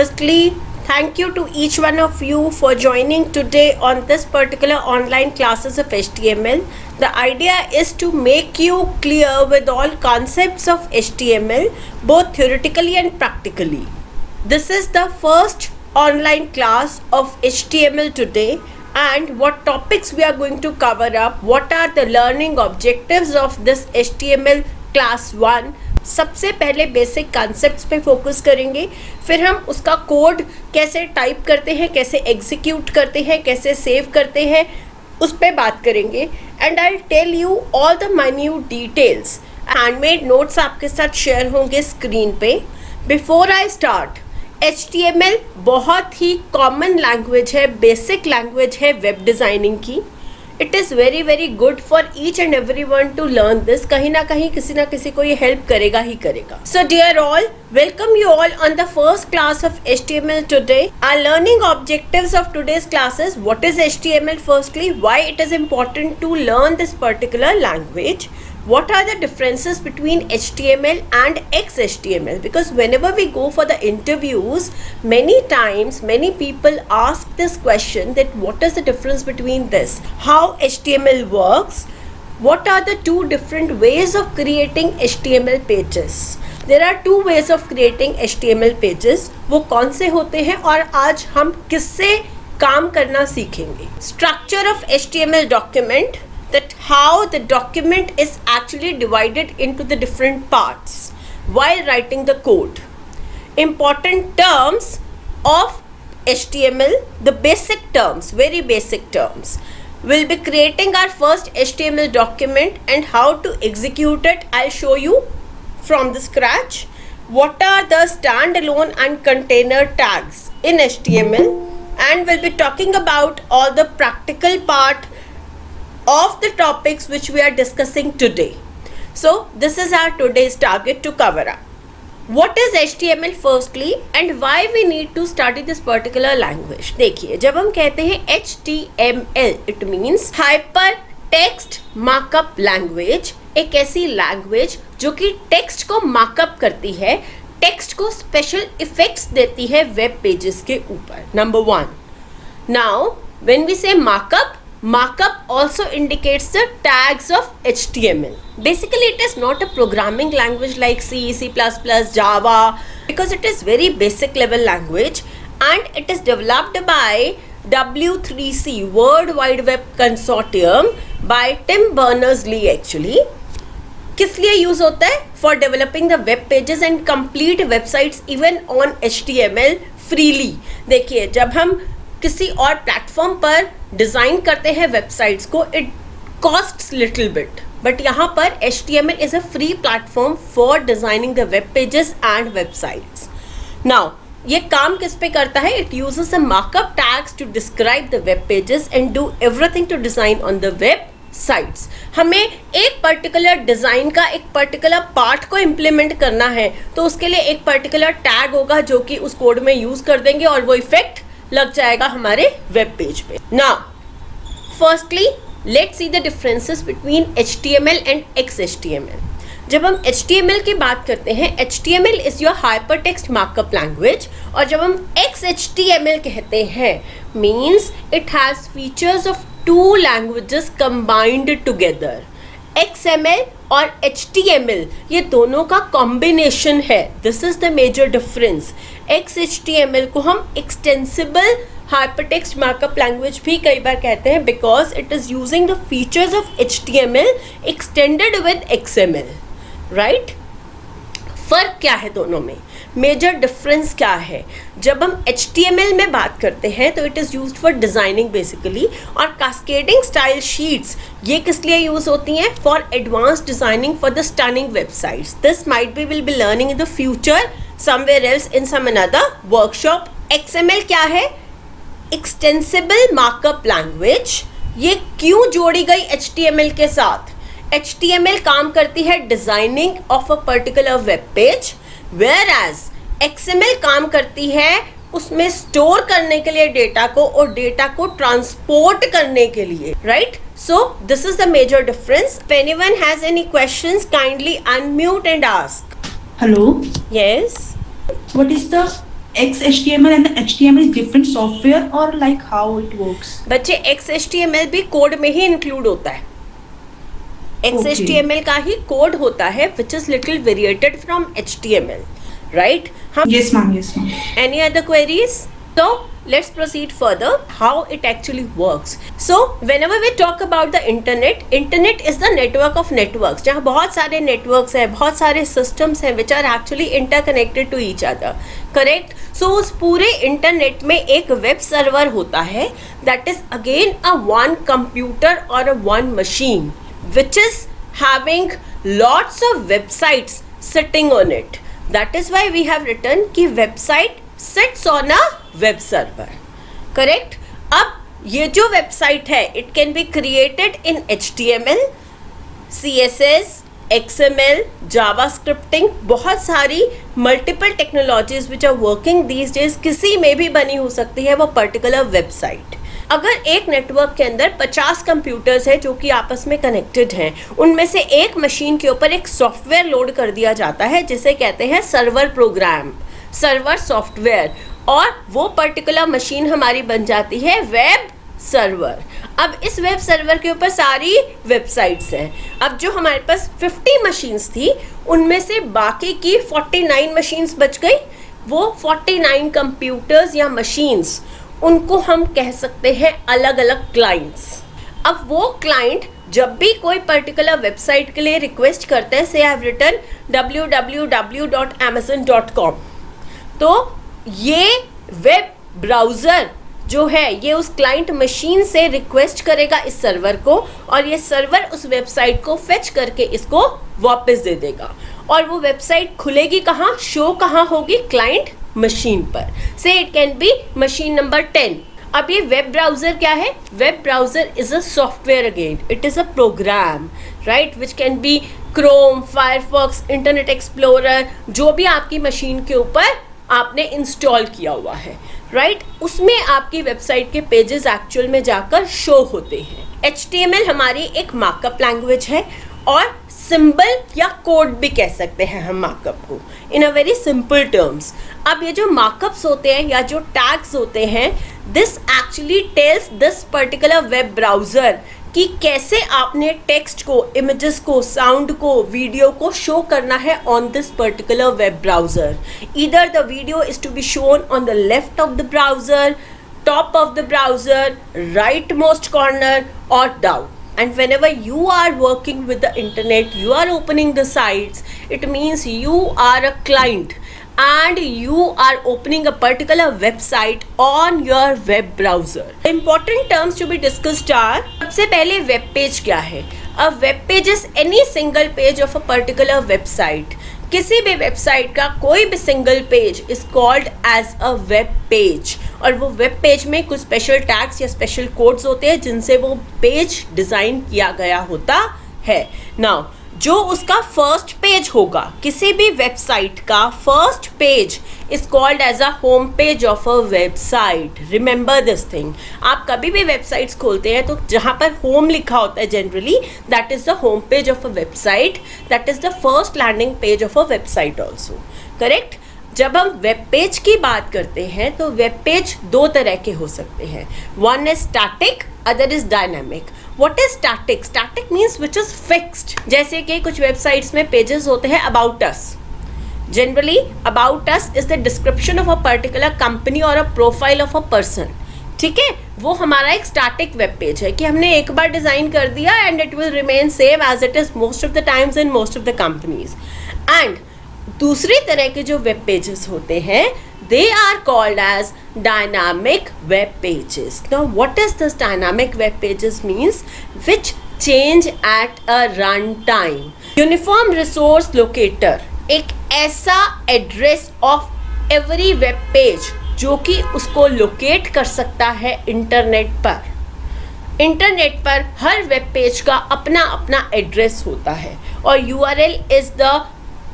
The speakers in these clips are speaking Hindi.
Firstly, thank you to each one of you for joining today on this particular online classes of HTML. The idea is to make you clear with all concepts of HTML, both theoretically and practically. This is the first online class of HTML today, and what topics we are going to cover up, what are the learning objectives of this HTML class 1. सबसे पहले बेसिक कॉन्सेप्ट्स पे फोकस करेंगे, फिर हम उसका कोड कैसे टाइप करते हैं, कैसे एग्जीक्यूट करते हैं, कैसे सेव करते हैं, उस पर बात करेंगे. And I tell you all the minute details. Handmade notes आपके साथ शेयर होंगे स्क्रीन पे. बिफोर आई स्टार्ट, HTML बहुत ही कॉमन लैंग्वेज है, बेसिक लैंग्वेज है वेब डिज़ाइनिंग की. It is very very good for each and every one two learn this. कहीं ना कहीं किसी ना किसी को ये हेल्प करेगा ही करेगा. So dear all, welcome you all on the first class of HTML today. Our learning objectives of today's class is what is HTML firstly, why it is important to learn this particular language, what are the differences between HTML and XHTML, because whenever we go for the interviews, many times many people ask this question that what is the difference between this, how HTML works, what are the two different ways of creating HTML pages. There are two ways of creating HTML pages. वो कौन से होते हैं और आज हम किससे काम करना सीखेंगे. Structure of HTML document, that how the document is actually divided into the different parts while writing the code. Important terms of HTML, the basic terms, very basic terms. We'll be creating our first HTML document and how to execute it. I'll show you from the scratch. What are the standalone and container tags in HTML, and we'll be talking about all the practical part of the topics which we are discussing today. So this is our today's target to cover up. What is HTML firstly and why we need to study this particular language. देखिए, जब हम कहते हैं HTML, it means hyper text markup language. एक ऐसी लैंग्वेज जो कि टेक्स्ट को मार्कअप करती है, टेक्स्ट को स्पेशल इफेक्ट्स देती है वेब पेजेस के ऊपर. नंबर 1. नाउ व्हेन वी से markup, markup also indicates the tags of HTML. Basically it is not a programming language like C, C++, Java, because it is very basic level language and it is developed by W3C, World Wide Web Consortium, by Tim Berners-Lee actually. किस लिए यूज होता है? For developing the web pages and complete websites even on HTML freely. देखिए, जब हम किसी और प्लेटफॉर्म पर डिज़ाइन करते हैं वेबसाइट्स को, it costs little bit, but यहाँ पर HTML is a free platform for designing the web pages and websites. Now ये काम किस पे करता है? It uses a markup tags to describe the web pages and do everything to design on the web sites. हमें एक पर्टिकुलर डिज़ाइन का एक पर्टिकुलर पार्ट को इम्प्लीमेंट करना है, तो उसके लिए एक पर्टिकुलर टैग होगा जो कि उस कोड में यूज़ कर देंगे और वो इफेक्ट लग जाएगा हमारे वेब पेज पे. Now firstly let's see the differences between HTML and XHTML. जब हम HTML की बात करते हैं, HTML is your hyper text markup language, और जब हम XHTML कहते हैं, means it has features of two languages combined together. XML और HTML ये दोनों का कॉम्बिनेशन है. This is the major difference. XHTML को हम एक्सटेंसिबल हाइपरटेक्स्ट मार्कअप लैंग्वेज भी कई बार कहते हैं, because it is using the features of HTML extended with XML. Right? फर्क क्या है दोनों में? मेजर डिफरेंस क्या है? जब हम HTML में बात करते हैं तो it is used for designing basically, और कास्केडिंग स्टाइल शीट्स ये किस लिए यूज़ होती हैं? For advance designing for the stunning websites. This might be will be learning in the future somewhere else in some another workshop. XML क्या है? Extensible markup language. ये क्यों जोड़ी गई HTML के साथ? HTML काम करती है designing of a particular web page, whereas XML काम करती है उसमें स्टोर करने के लिए डेटा को और डेटा को ट्रांसपोर्ट करने के लिए. Right? So this is the major difference. If anyone has any questions, kindly unmute and ask. Hello. Yes. What is the XHTML and the HTML is different software or like how it works? बच्चे XHTML भी कोड में ही इंक्लूड होता है. XHTML का ही कोड होता है which is little variated from HTML, right? हम Yes ma'am, yes ma'am. Any other queries? So let's proceed further how it actually works. So whenever we talk about the internet is the network of networks. जहाँ बहुत सारे networks हैं, बहुत सारे systems हैं which are actually interconnected to each other. Correct? So उस पूरे internet में एक web server होता है that is again a one computer or a one machine which is having lots of websites sitting on it. That is why we have written कि website sits on a web server. Correct? अब ये जो website है it can be created in HTML, CSS, XML, JavaScripting, बहुत सारी multiple technologies which are working these days किसी में भी बनी हो सकती है वो particular website. अगर एक नेटवर्क के अंदर 50 कंप्यूटर्स हैं जो कि आपस में कनेक्टेड हैं, उनमें से एक मशीन के ऊपर एक सॉफ्टवेयर लोड कर दिया जाता है जिसे कहते हैं सर्वर प्रोग्राम, सर्वर सॉफ्टवेयर, और वो पर्टिकुलर मशीन हमारी बन जाती है वेब सर्वर. अब इस वेब सर्वर के ऊपर सारी वेबसाइट्स हैं. अब जो हमारे पास 50 मशीन्स थी उनमें से बाकी की 49 मशीन्स बच गई. वो 49 कंप्यूटर्स या मशीन्स उनको हम कह सकते हैं अलग अलग क्लाइंट्स. अब वो क्लाइंट जब भी कोई पर्टिकुलर वेबसाइट के लिए रिक्वेस्ट करते हैं, से आई हैव रिटन www.amazon.com, तो ये वेब ब्राउज़र जो है ये उस क्लाइंट मशीन से रिक्वेस्ट करेगा इस सर्वर को, और ये सर्वर उस वेबसाइट को फेच करके इसको वापस दे देगा. और वो वेबसाइट खुलेगी कहाँ, शो कहाँ होगी, क्लाइंट मशीन पर. से it can be machine number 10. अब ये वेब ब्राउज़र क्या है? Web browser is a software again, it is a program, right, which can be Chrome, Firefox, Internet Explorer, जो भी आपकी मशीन के ऊपर आपने इंस्टॉल किया हुआ है, राइट, उसमें आपकी वेबसाइट के पेजेस एक्चुअल में जाकर शो होते हैं. HTML हमारी एक मार्कअप लैंग्वेज है, और सिंबल या कोड भी कह सकते हैं हम मार्कअप को इन अ वेरी सिंपल टर्म्स. अब ये जो मार्कअप्स होते हैं या जो टैग्स होते हैं, this actually tells this particular web browser कि कैसे आपने टेक्स्ट को, इमेजेस को, साउंड को, वीडियो को शो करना है on this particular web browser. Either the video is to be shown on the left of the browser, top of the browser, right most corner और down. And whenever you are working with the internet, you are opening the sites, it means you are a client and you are opening a particular website on your web browser. The important terms to be discussed are, सबसे पहले web page क्या है? A web page is any single page of a particular website. किसी भी वेबसाइट का कोई भी single page is called as a web page, और वो वेब पेज में कुछ स्पेशल टैग्स या स्पेशल कोड्स होते हैं जिनसे वो पेज डिज़ाइन किया गया होता है. नाउ जो उसका फर्स्ट पेज होगा, किसी भी वेबसाइट का first page is called as a home page of a website. Remember this thing. आप कभी भी वेबसाइट्स खोलते हैं तो जहाँ पर होम लिखा होता है generally, that is the home page of a website, that is the first landing page of a website also. Correct. जब हम वेब पेज की बात करते हैं तो वेब पेज दो तरह के हो सकते हैं. One is static, other is dynamic. What is static? Static means which is fixed. जैसे कि कुछ वेबसाइट्स में पेजेस होते हैं about us. Generally, about us is the description of a particular company or a profile of a person. ठीक है, वो हमारा एक स्टैटिक वेब पेज है कि हमने एक बार डिज़ाइन कर दिया and it will remain same as it is most of the times in most of the companies. And दूसरी तरह के जो वेब पेजेस होते हैं, they are called as dynamic web pages. Now what is this dynamic web pages means? Which change at a run time. Uniform resource locator एक ऐसा address of every web page जो कि उसको लोकेट कर सकता है इंटरनेट पर. इंटरनेट पर हर वेब पेज का अपना अपना एड्रेस होता है, और URL is the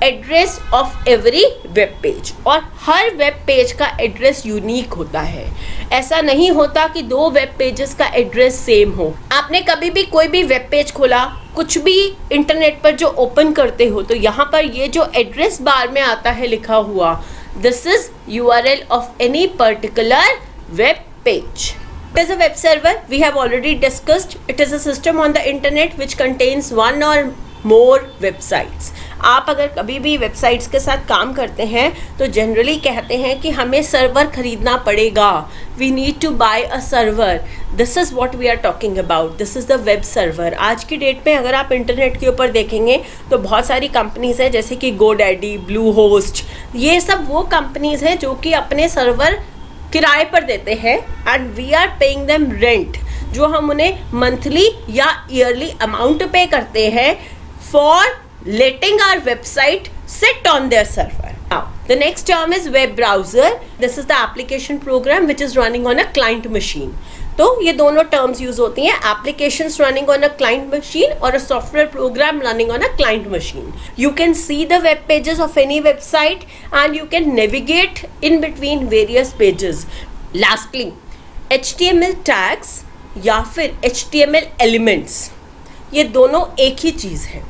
address of every web page, और हर वेब पेज का एड्रेस यूनिक होता है. ऐसा नहीं होता कि दो वेब पेजेस का एड्रेस सेम हो. आपने कभी भी कोई भी वेब पेज खोला, कुछ भी इंटरनेट पर जो ओपन करते हो, तो यहाँ पर ये जो एड्रेस बार में आता है लिखा हुआ, This is URL of any particular web page. What is a web server? We have already discussed. It is a system on the internet which contains one or more websites. आप अगर कभी भी वेबसाइट्स के साथ काम करते हैं तो जनरली कहते हैं कि हमें सर्वर खरीदना पड़ेगा. We need to buy a server. This is what we are talking about. This is the web server. आज की डेट में अगर आप इंटरनेट के ऊपर देखेंगे तो बहुत सारी कंपनीज हैं जैसे कि GoDaddy, Bluehost. ये सब वो कंपनीज हैं जो कि अपने सर्वर किराए पर देते हैं and we are paying them rent, जो हम उन्हें मंथली या ईयरली अमाउंट पे करते हैं for letting our website sit on their server. Now, the next term is web browser. This is the application program which is running on a client machine. तो ये दोनों terms use होती हैं, applications running on a client machine और a software program running on a client machine. You can see the web pages of any website and you can navigate in between various pages. Lastly, HTML tags या फिर HTML elements, ये दोनों एक ही चीज़ है.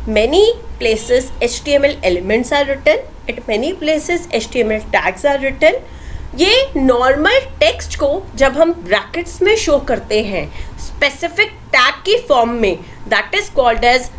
Many places HTML elements are written, at many places HTML tags are written. ये नॉर्मल टेक्स्ट को जब हम ब्रैकेट्स में शो करते हैं स्पेसिफिक टैग की फॉर्म में, that is called as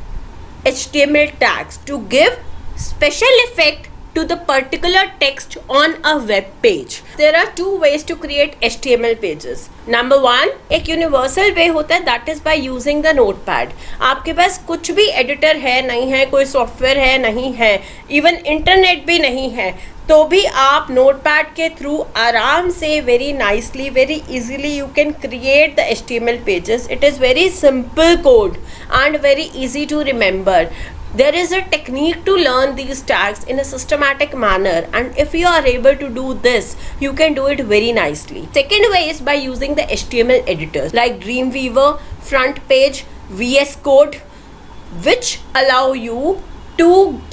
HTML tags to give special effect to the particular text on a web page. There are two ways to create HTML pages. Number one, एक यूनिवर्सल वे होता है, that is by using the notepad. आपके पास कुछ भी एडिटर है नहीं है, कोई सॉफ्टवेयर है नहीं है, इवन इंटरनेट भी नहीं है, तो भी आप नोटपैड के थ्रू आराम से very nicely, very easily you can create the HTML pages. It is very simple code and very easy to remember. There is a technique to learn these tags in a systematic manner, and if you are able to do this, you can do it very nicely. Second way is by using the HTML editors like Dreamweaver, FrontPage, VS Code, which allow you to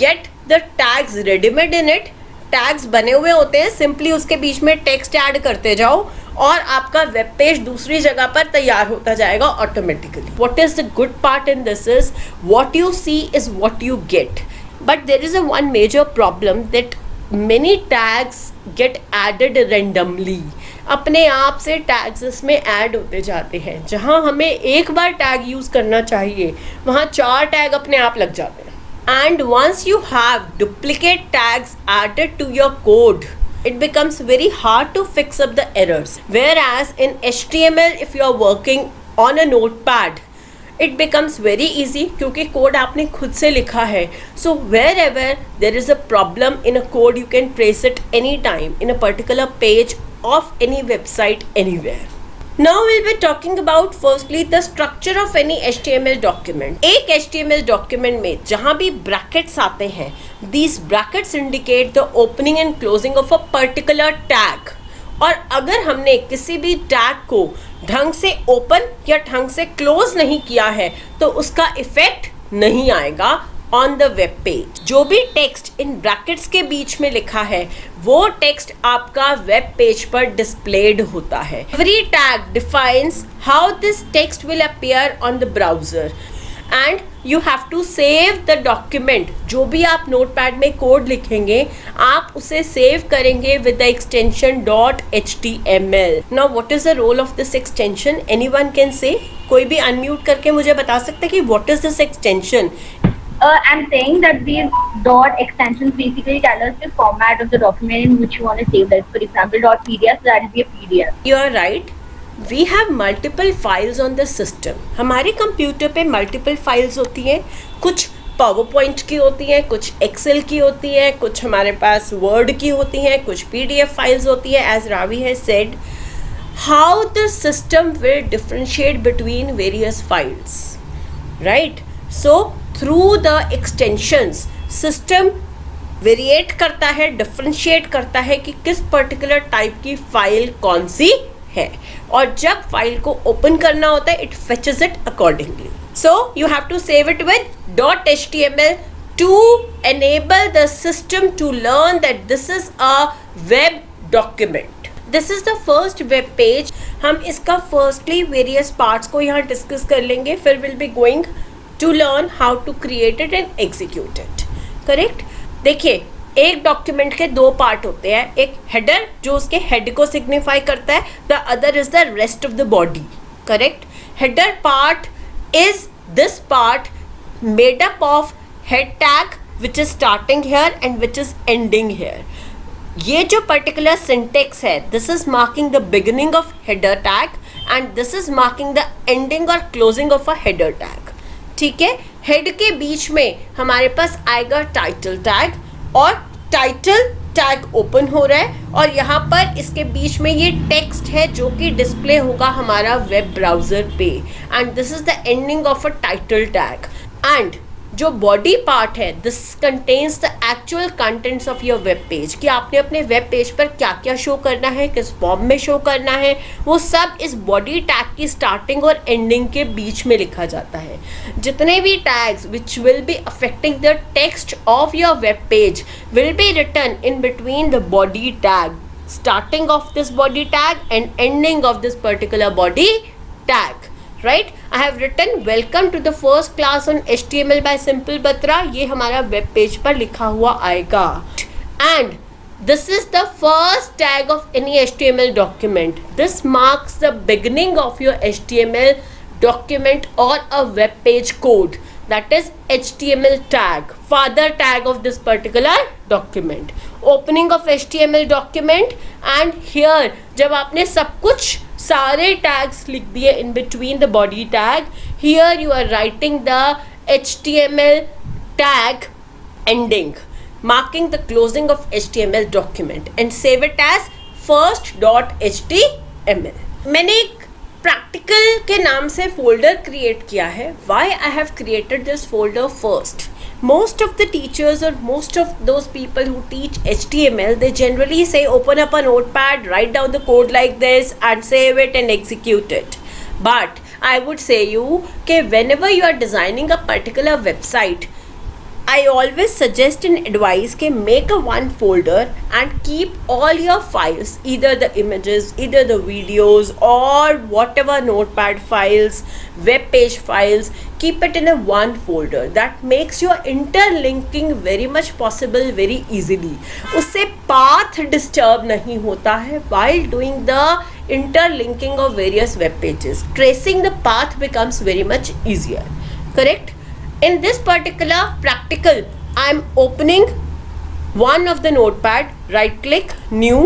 get the tags ready-made in it. Tags बने हुए होते हैं, सिंपली उसके बीच में टेक्स्ट ऐड करते जाओ और आपका वेब पेज दूसरी जगह पर तैयार होता जाएगा automatically. What is the good part in this is what you see is what you get, but there is a one major problem that many tags get added randomly. अपने आप से टैग्स इसमें ऐड होते जाते हैं. जहां हमें एक बार टैग यूज़ करना चाहिए वहां 4 टैग अपने आप लग जाते हैं. And once you have duplicate tags added to your code, it becomes very hard to fix up the errors. Whereas in HTML, if you are working on a notepad, it becomes very easy क्योंकि कोड आपने खुद से लिखा है. So wherever there is a problem in a code, you can trace it anytime in a particular page of any website anywhere. Now we'll be talking about firstly the structure of any HTML document. एक HTML document में जहाँ भी brackets आते हैं, these brackets indicate the opening and closing of a particular tag. और अगर हमने किसी भी टैग को ढंग से ओपन या ढंग से क्लोज नहीं किया है तो उसका इफेक्ट नहीं आएगा ऑन द वेब पेज. जो भी टेक्स्ट इन ब्रैकेट्स के बीच में लिखा है वो टेक्स्ट आपका वेब पेज पर डिस्प्लेड होता है. Every tag defines how this text will appear on the browser and you have to save the document. जो भी आप नोटपैड में कोड लिखेंगे आप उसे सेव करेंगे with the extension .html. Now what is the role of this extension? Anyone can say. कोई भी अनम्यूट करके मुझे बता सकते हैं कि what is this extension? I'm saying that these dot extensions basically tell us the format of the document in which you want to save that. For example, .pdf, so that will be a PDF. You are right. We have multiple files on the system. हमारे कंप्यूटर पे multiple files होती हैं. कुछ PowerPoint की होती हैं, कुछ Excel की होती हैं, कुछ हमारे पास Word की होती हैं, कुछ PDF files होती हैं. As Ravi has said, how the system will differentiate between various files, right? So through the extensions system variate करता है, डिफ्रेंशिएट करता है कि किस पर्टिकुलर टाइप की फाइल कौन सी है, और जब फाइल को ओपन करना होता है it fetches it accordingly. So you have to save it with .html to enable the system to learn that this is a web document. This is the first web page. हम इसका फर्स्टली वेरियस पार्ट्स को यहाँ डिस्कस कर लेंगे, फिर will be going to learn how to create it and execute it. Correct? देखिए एक डॉक्यूमेंट के दो पार्ट होते हैं, एक हेडर जो उसके हेड को सिग्निफाई करता है, the other is the rest of the body. Correct. Header part is this part made up of head tag which is starting here and which is ending here. ये जो पर्टिकुलर सिंटेक्स है, this is marking the beginning of header tag and this is marking the ending और closing of a header tag. ठीक है. हेड के बीच में हमारे पास आएगा टाइटल टैग और टाइटल टैग ओपन हो रहा है और यहाँ पर इसके बीच में ये टेक्स्ट है जो कि डिस्प्ले होगा हमारा वेब ब्राउजर पे and this is the ending of a title tag. And जो बॉडी पार्ट है, this contains the actual contents of your web page, कि आपने अपने वेब पेज पर क्या क्या शो करना है, किस फॉर्म में शो करना है, वो सब इस बॉडी टैग की स्टार्टिंग और एंडिंग के बीच में लिखा जाता है. जितने भी tags which will be affecting the text of your web page will be written in between the body tag, starting of this body tag and ending of this particular body tag. Right? I have written welcome to the first class on HTML by Simple Batra. ये हमारा वेब पेज पर लिखा हुआ आएगा. And this is the first tag of any HTML document. This marks the beginning of your HTML document or a web page code. That is HTML tag, father tag of this particular document. Opening of HTML document and here जब आपने सब कुछ सारे टैग्स लिख दिए in between the body tag, here you are writing the HTML tag ending, marking the closing of HTML document and save it as first.html. मैंने एक प्रैक्टिकल के नाम से फोल्डर क्रिएट किया है. Why I have created this folder first? Most of the teachers or most of those people who teach HTML, they generally say open up a notepad, write down the code like this and save it and execute it. But I would say you that whenever you are designing a particular website, I always suggest and advise that make a one folder and keep all your files, either the images, either the videos or whatever notepad files, web page files, keep it in a one folder. That makes your interlinking very much possible very easily. उससे path disturb नहीं होता है while doing the interlinking of various web pages. Tracing the path becomes very much easier. Correct? In this particular practical, I am opening one of the notepad, right click, new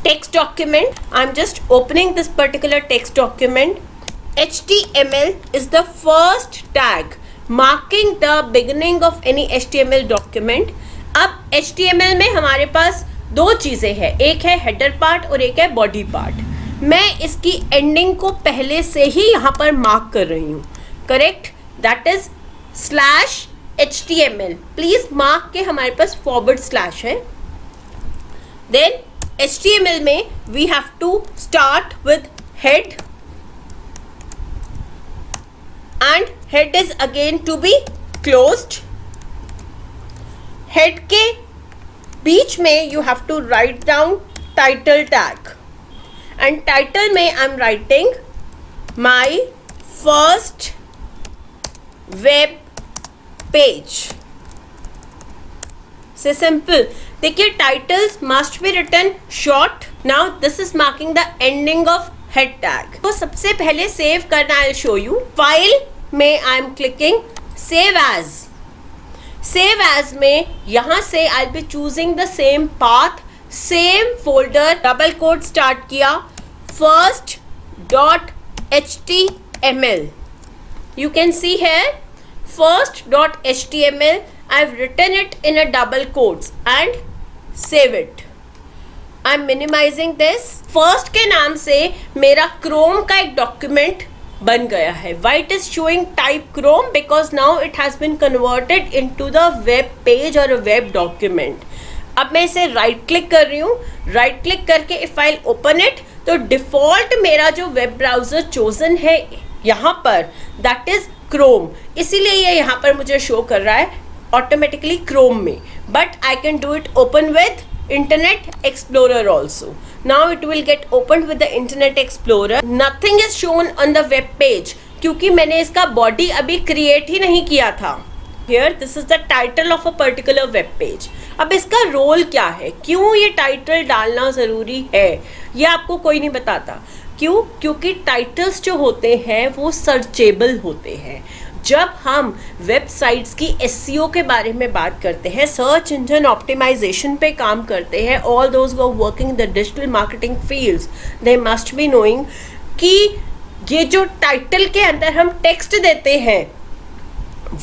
text document. I am just opening this particular text document. HTML is the first tag marking the beginning of any HTML document. अब HTML में हमारे पास दो चीज़ें हैं, एक है header part और एक है body part. मैं इसकी ending को पहले से ही यहाँ पर mark कर रही हूँ. Correct? That is /HTML. Please mark के हमारे पास forward slash है. Then HTML में we have to start with head and head is again to be closed. Head के बीच में you have to write down title tag and title में I'm writing my first web page से सिंपल. देखिए titles must be written short. Now this is marking the ending of head tag. तो सबसे पहले सेव करना आई शो यू. फाइल में I am clicking save as. Save as में यहाँ से I be choosing the same path, same folder, double quote start किया, first.html. You can see here first.html. I've written it in a double quotes and save it. I'm minimizing this. First के नाम से मेरा Chrome का एक डॉक्यूमेंट बन गया है. Why it is showing type Chrome? Because now it has been converted into the web page or a web document. अब मैं इसे राइट क्लिक कर रही हूँ. राइट क्लिक करके इफ आई ओपन इट तो डिफॉल्ट मेरा जो वेब ब्राउजर चोजन है यहाँ पर दैट इज क्रोम. इसीलिए ये यहाँ पर मुझे शो कर रहा है ऑटोमेटिकली क्रोम में. But I can do it open with internet explorer also. Now it will get open with the internet explorer. Nothing is shown on the web page क्योंकि मैंने इसका बॉडी अभी क्रिएट ही नहीं किया था. Here this is the title of a particular web page. अब इसका रोल क्या है, क्यों ये टाइटल डालना ज़रूरी है, ये आपको कोई नहीं बताता. क्यों? क्योंकि टाइटल्स जो होते हैं वो सर्चेबल होते हैं. जब हम वेबसाइट्स की SEO के बारे में बात करते हैं, सर्च इंजन ऑप्टिमाइजेशन पे काम करते हैं, all those who are working in the digital marketing fields, they must be knowing कि ये जो टाइटल के अंदर हम टेक्स्ट देते हैं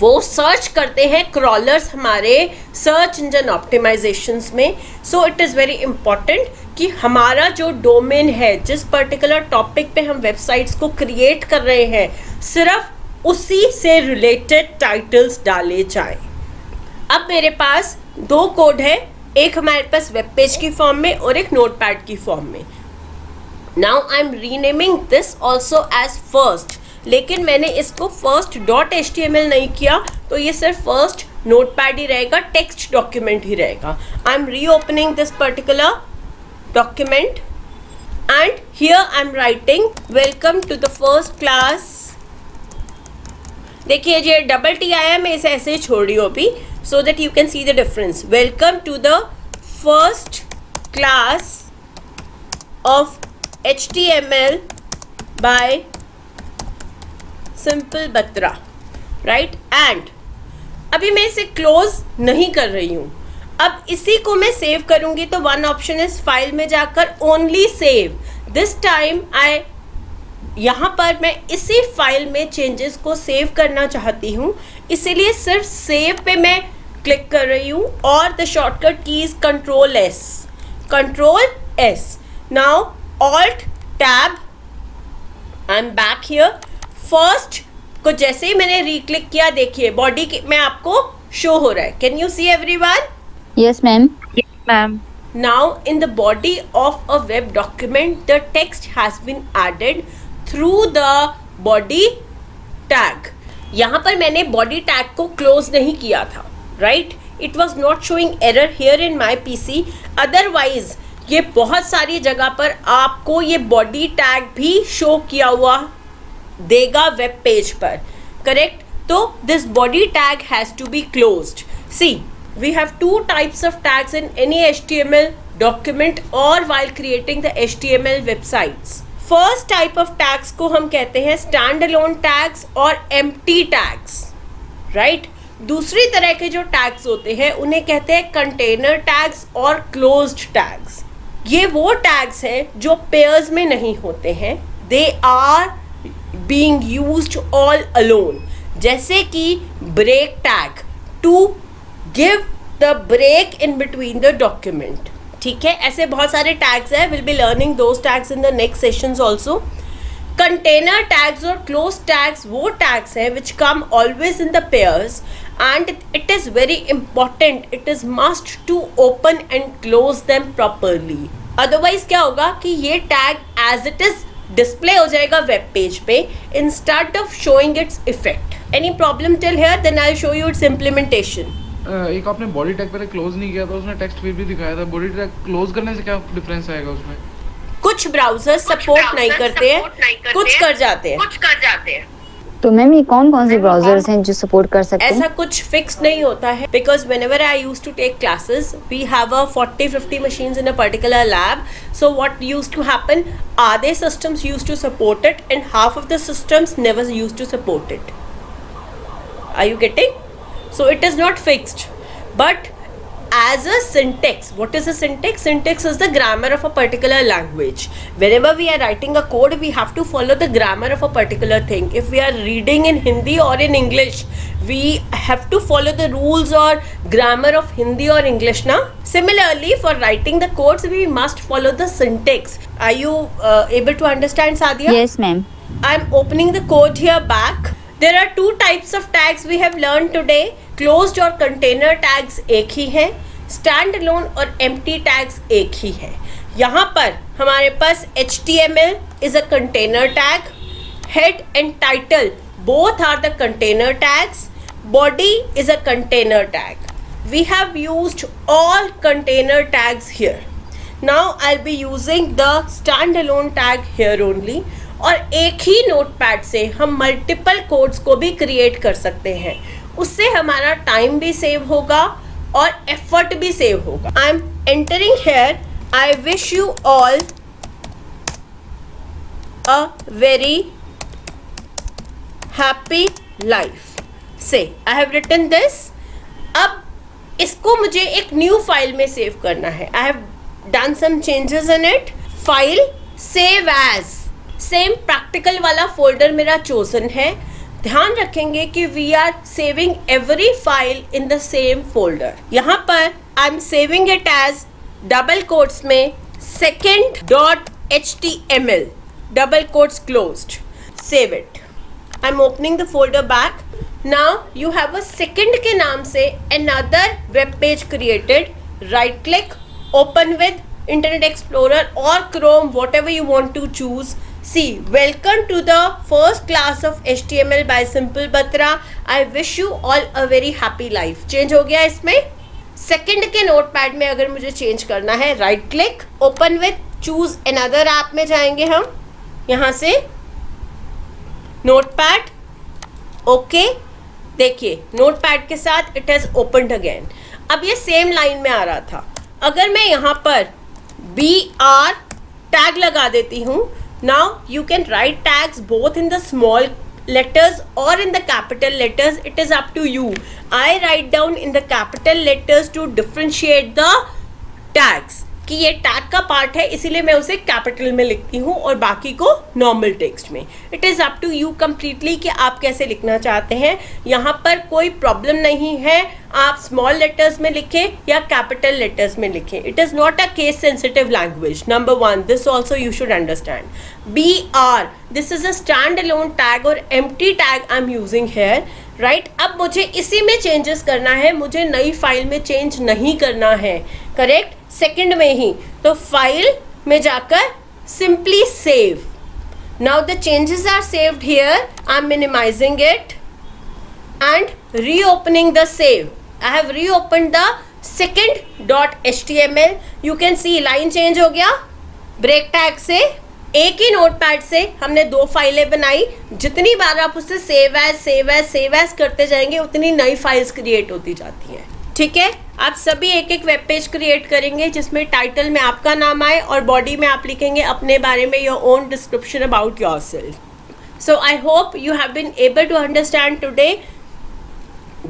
वो सर्च करते हैं क्रॉलर्स हमारे सर्च इंजन ऑप्टिमाइजेशंस में. So it is very important कि हमारा जो डोमेन है, जिस पर्टिकुलर टॉपिक पे हम वेबसाइट्स को क्रिएट कर रहे हैं, सिर्फ उसी से रिलेटेड टाइटल्स डाले जाएं. अब मेरे पास दो कोड है, एक हमारे पास वेब पेज की फॉर्म में और एक नोटपैड की फॉर्म में. Now I am renaming this also as first, लेकिन मैंने इसको first .html नहीं किया, तो ये सिर्फ फर्स्ट नोटपैड ही रहेगा, टेक्स्ट डॉक्यूमेंट ही रहेगा. I am reopening this particular document and here I am writing welcome to the first class. देखिए ये डबल टी आया, मैं इसे ऐसे ही छोड़ रही हूँ अभी, so that you can see the difference. Welcome to the first class of HTML by Simple Batra, right. And अभी मैं इसे क्लोज नहीं कर रही हूँ. अब इसी को मैं सेव करूँगी तो वन ऑप्शन इस फाइल में जाकर only save. This time I यहाँ पर मैं इसी फाइल में चेंजेस को सेव करना चाहती हूँ, इसीलिए सिर्फ सेव पे मैं क्लिक कर रही हूँ और the shortcut keys control S. Now Alt Tab, I am back here. First को जैसे ही मैंने रीक्लिक किया, देखिए बॉडी में आपको शो हो रहा है. Can you see everyone? Yes, ma'am. Yes, ma'am. Now in the body of a web document, the text has been added through the body tag. यहाँ पर मैंने body tag को close नहीं किया था, right? It was not showing error here in my PC. Otherwise ये बहुत सारी जगह पर आपको ये body tag भी show किया हुआ देगा वेब पेज पर, करेक्ट. तो this body tag has to be closed. See, we have two types of tags in any HTML document और while creating the HTML websites. First type of tags को हम कहते हैं स्टैंड अलोन टैग्स और एम्प्टी टैग्स, राइट. दूसरी तरह के जो टैग्स होते हैं उन्हें कहते हैं कंटेनर टैग्स और क्लोज्ड टैग्स. ये वो टैग्स हैं जो पेयर्स में नहीं होते हैं, they are being used all alone. जैसे कि break tag, to give the break in between the document. ठीक है, ऐसे बहुत सारे tags हैं. We'll be learning those tags in the next sessions also. Container tags और closed tags वो tags हैं which come always in the pairs and it is very important, it is must to open and close them properly. Otherwise क्या होगा कि ये tag as it is display हो जाएगा वेब पेज पे instead of showing its effect. Any problem till here? Then I will show you its implementation. एक आपने बॉडी टैग पहले क्लोज नहीं किया था, उसने टेक्स्ट फिर भी दिखाया था. बॉडी टैग क्लोज करने से क्या डिफरेंस आएगा उसमें? कुछ ब्राउजर्स सपोर्ट नहीं करते हैं, कुछ कर जाते हैं. तो मैम ये कौन कौन से ब्राउजर्स हैं जो सपोर्ट कर सकते हैं? ऐसा कुछ फिक्स नहीं होता है, because whenever I used to take classes, we have a 40-50 machines in a particular lab. So what used to happen, other systems used to support it and half of the systems never used to support it. Are you getting? So it is not fixed, but as a syntax, what is a syntax? Syntax is the grammar of a particular language. Whenever we are writing a code, we have to follow the grammar of a particular thing. If we are reading in Hindi or in English, we have to follow the rules or grammar of Hindi or English, na? Similarly, for writing the codes, we must follow the syntax. Are you able to understand, Sadia? Yes, ma'am. I'm opening the code here back. There are two types of tags we have learned today. Closed और container tags एक ही हैं, stand alone और empty tags एक ही हैं. यहाँ पर हमारे पास HTML is a container tag, head and title both are the container tags, body is a container tag. We have used all container tags here. Now I'll be using the standalone tag here only. और एक ही नोटपैड से हम मल्टीपल कोड्स को भी क्रिएट कर सकते हैं. उससे हमारा टाइम भी सेव होगा और एफर्ट भी सेव होगा. I am entering here. I wish you all a very happy life. Say I have written this. अब इसको मुझे एक न्यू फाइल में सेव करना है. I have done some changes in it. File save as, same practical वाला फोल्डर मेरा चोजन है. ध्यान रखेंगे कि we are saving every file in the same folder. यहाँ पर I am saving it as double quotes में second.html, double quotes closed. Save it. I am opening the folder back. Now you have a second के नाम से another web page created. Right click, open with Internet Explorer or Chrome, whatever you want to choose. See, welcome to the first class of HTML by Simple Batra. I wish you all a very happy life. Change हो गया इसमें. Second के notepad में अगर मुझे change करना है, right click, open with, choose another app में जाएंगे हम. यहाँ से notepad, okay. देखिए नोटपैड के साथ इट हैज ओपन्ड अगेन. अब ये सेम लाइन में आ रहा था. अगर मैं यहाँ पर BR टैग लगा देती हूँ, now you can write tags both in the small letters or in the capital letters. It is up to you. I write down in the capital letters to differentiate the tags कि ये टैग का पार्ट है, इसीलिए मैं उसे कैपिटल में लिखती हूँ और बाकी को नॉर्मल टेक्स्ट में. It is up to you completely कि आप कैसे लिखना चाहते हैं. यहाँ पर कोई प्रॉब्लम नहीं है आप स्मॉल लेटर्स में लिखें या कैपिटल लेटर्स में लिखें. It is not a case sensitive language. Number 1, this also you should understand. BR, this is a stand alone tag और empty tag I am using here. Right, अब मुझे इसी में चेंजेस करना है, मुझे नई फाइल में चेंज नहीं करना है. करेक्ट, सेकंड में ही. तो फाइल में जाकर simply save. Now the changes are saved here. I am minimizing it and reopening the save. I have reopen the second.html. You can see line change हो गया. ब्रेक टैग से एक ही नोटपैड से हमने 2 फाइलें बनाई. जितनी बार आप उससे सेव एज करते जाएंगे उतनी नई फाइल्स क्रिएट होती जाती हैं. ठीक है, आप सभी एक एक वेब पेज क्रिएट करेंगे जिसमें टाइटल में आपका नाम आए और बॉडी में आप लिखेंगे अपने बारे में your own description about yourself. So I hope you have been able to understand today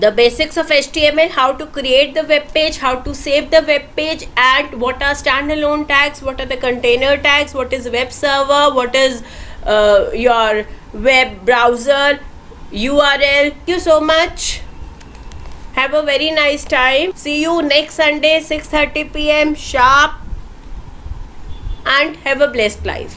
the basics of HTML, how to create the web page, how to save the web page, and what are standalone tags, what are the container tags, what is web server, what is your web browser URL. Thank you so much. Have a very nice time. See you next Sunday 6:30 PM sharp and have a blessed life.